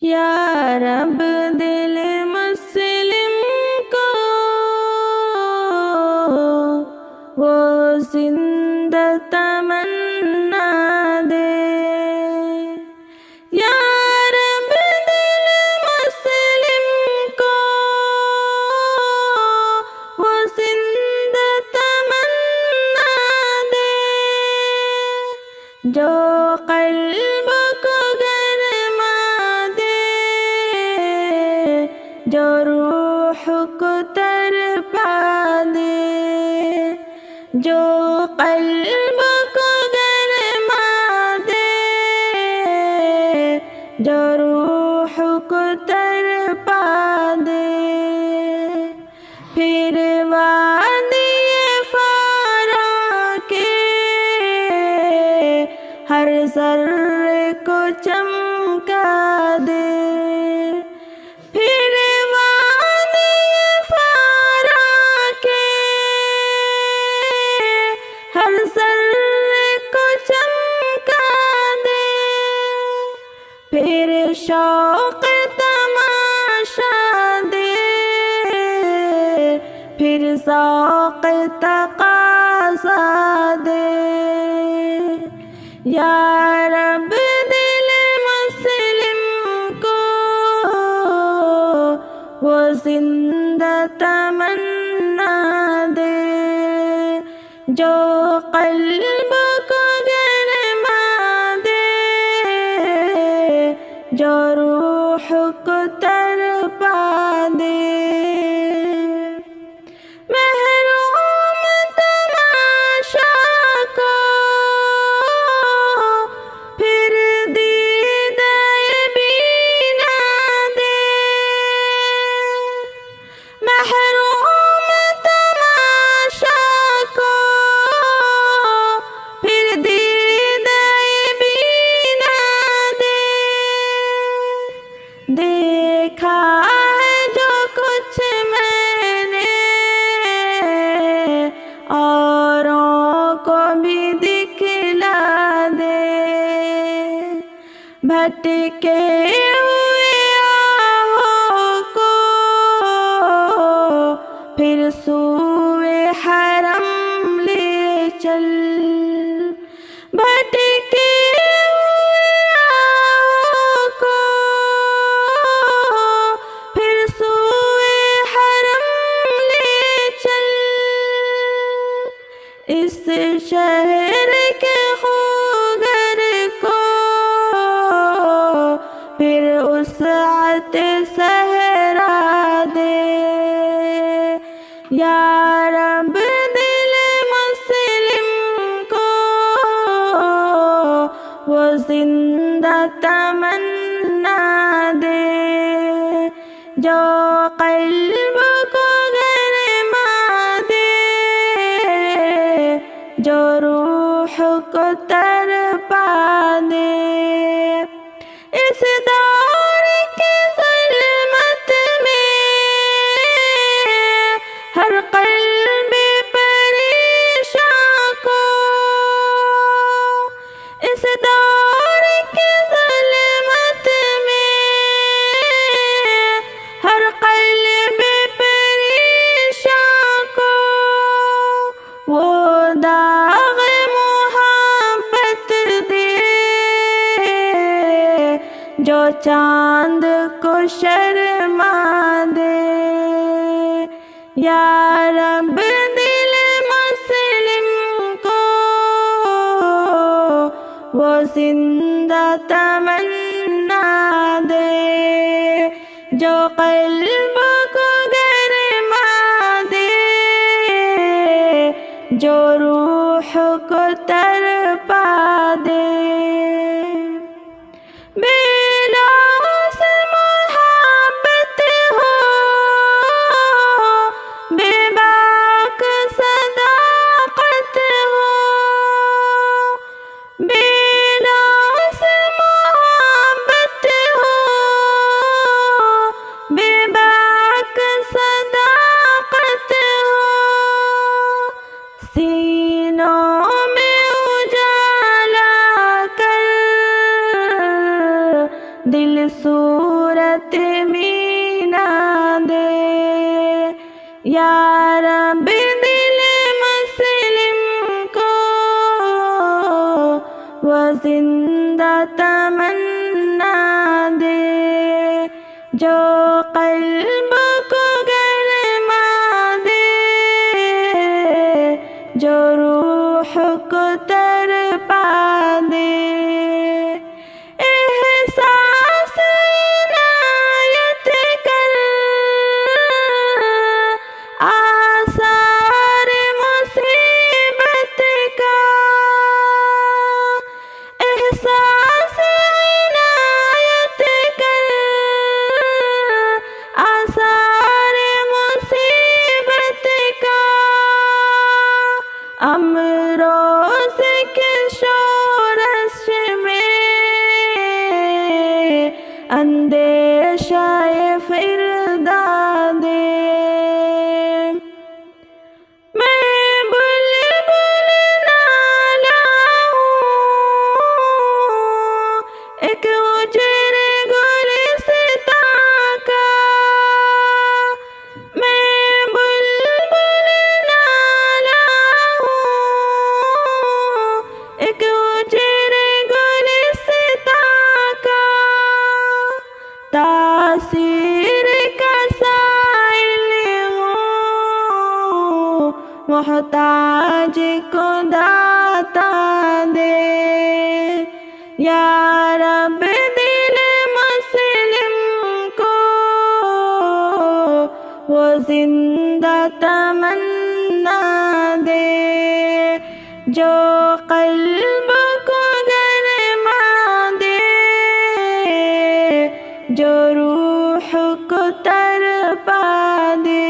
یا رب دل مسلم کو وہ زندہ تمنا دے، یا رب دل مسلم کو وہ زندہ تمنا دے، جو قلب کو گرما دے، جو روح کو ترپا دے، جو قلب کو گرما دے، جو روح کو ترپا دے، پھر وادی فارا کے ہر ذرے کو چمکا دے، پھر وادی فارا کے ہر ذرے کو چمکا دے، پھر شوق تماشا دے، پھر ذوق تقاضا دے، یا رب دل مسلم کو وہ زندہ تمنا دے، جو قلب کو گرما دے، جو روح کو ترپا دے، محروم تماشا کو پھر دیدہ بینا دے، محروم تماشا کو پھر دیدہ بینا دے، دیکھا ہے جو کچھ میں نے اوروں کو بھی دکھلا دے، بھٹکے ہوئے آہوں کو پھر سوئے حرم لے چل، بھٹکے ہوئے آہوں کو پھر سوئے حرم لے چل، اس شہر کے خوگر کو پھر وسعت صحرا دے، یا رب دل مسلم کو وہ زندہ تمنا دے، جو قلب کو گرما دے، جو روح کو ترپا دے، اس دور کی ظلمت میں ہر قلب پریشاں کو، اس دور کی ظلمت میں ہر قلب پریشاں کو، وہ داغ محبت دے جو چاند کو شرما دے، یا رب دل مسلم کو وہ زندہ تمنا دے، جو قلب کو گرما دے، جو روح کو ترپا دے، سینوں میں صورت مینا دے یا رب دل مسلم کو وہ زندہ تمنا دے جو قلب کو گرما دے جو روح کو تڑپا دے احساس عنایت کر آثار مصیبت کا احساس عنایت کر آثار مصیبت کا امروز کے شورش میں اندیشہ فردا دے میں بلبل نالا ہوں ایک اجر گلستاں کا میں بلبل نالا ہوں ایک اجر گلستاں کا تاثیر کا سائل ہوں محتاج کو داتا دے یا رب دل مسلم کو وہ زندہ تمنا دے جو قلب کو گرما دے جو روح کو تڑپا دے